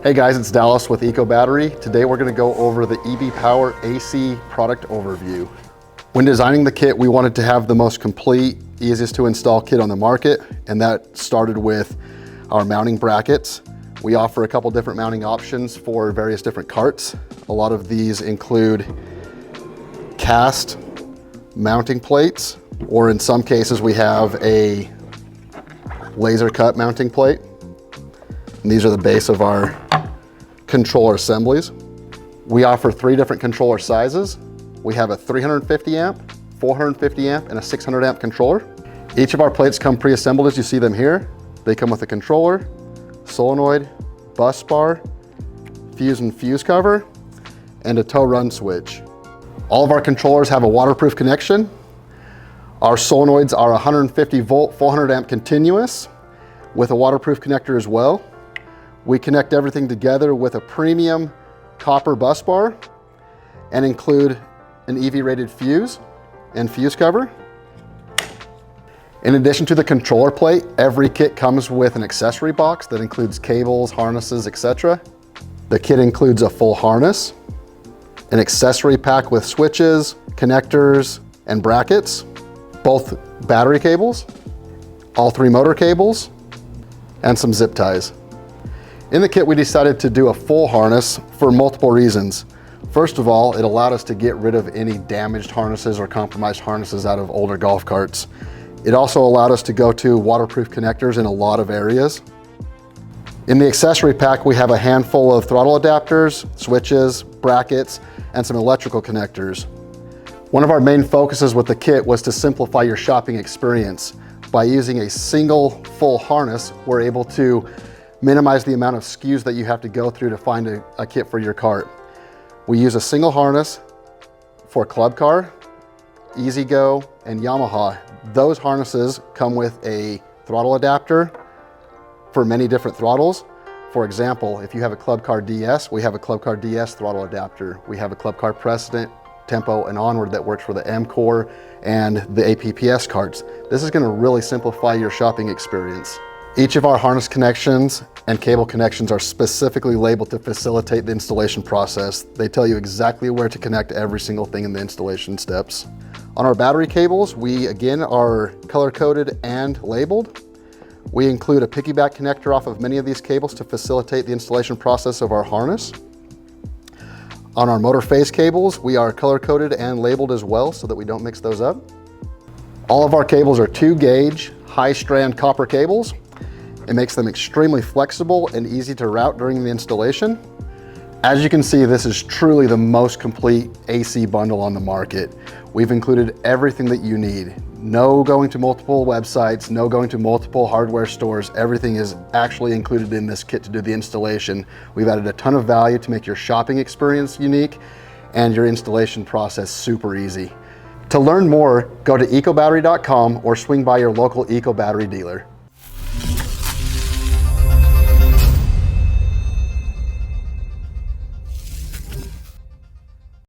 Hey guys, it's Dallas with Eco Battery. Today we're going to go over the EV Power AC product overview. When designing the kit, we wanted to have the most complete, easiest to install kit on the market, and that started with our mounting brackets. We offer a couple different mounting options for various different carts. A lot of these include cast mounting plates, or in some cases we have a laser cut mounting plate. And these are the base of our controller assemblies. We offer 3 different controller sizes. We have a 350 amp, 450 amp, and a 600 amp controller. Each of our plates come pre-assembled as you see them here. They come with a controller, solenoid, bus bar, fuse and fuse cover, and a tow run switch. All of our controllers have a waterproof connection. Our solenoids are 150 volt, 400 amp continuous with a waterproof connector as well. We connect everything together with a premium copper bus bar and include an EV rated fuse and fuse cover. In addition to the controller plate, every kit comes with an accessory box that includes cables, harnesses, etc. The kit includes a full harness, an accessory pack with switches, connectors, and brackets, both battery cables, all 3 motor cables, and some zip ties. In the kit, we decided to do a full harness for multiple reasons. First of all, it allowed us to get rid of any damaged harnesses or compromised harnesses out of older golf carts. It also allowed us to go to waterproof connectors in a lot of areas. In the accessory pack, we have a handful of throttle adapters, switches, brackets, and some electrical connectors. One of our main focuses with the kit was to simplify your shopping experience. By using a single full harness, we're able to minimize the amount of SKUs that you have to go through to find a kit for your cart. We use a single harness for Club Car, E-Z-GO, and Yamaha. Those harnesses come with a throttle adapter for many different throttles. For example, if you have a Club Car DS, we have a Club Car DS throttle adapter. We have a Club Car Precedent, Tempo, and Onward that works for the M-Core and the APPS carts. This is going to really simplify your shopping experience. Each of our harness connections and cable connections are specifically labeled to facilitate the installation process. They tell you exactly where to connect every single thing in the installation steps. On our battery cables, we again are color-coded and labeled. We include a piggyback connector off of many of these cables to facilitate the installation process of our harness. On our motor phase cables, we are color-coded and labeled as well so that we don't mix those up. All of our cables are 2-gauge, high-strand copper cables. It makes them extremely flexible and easy to route during the installation. As you can see, this is truly the most complete AC bundle on the market. We've included everything that you need. No going to multiple websites, no going to multiple hardware stores. Everything is actually included in this kit to do the installation. We've added a ton of value to make your shopping experience unique and your installation process super easy. To learn more, go to ecobattery.com or swing by your local Eco Battery dealer.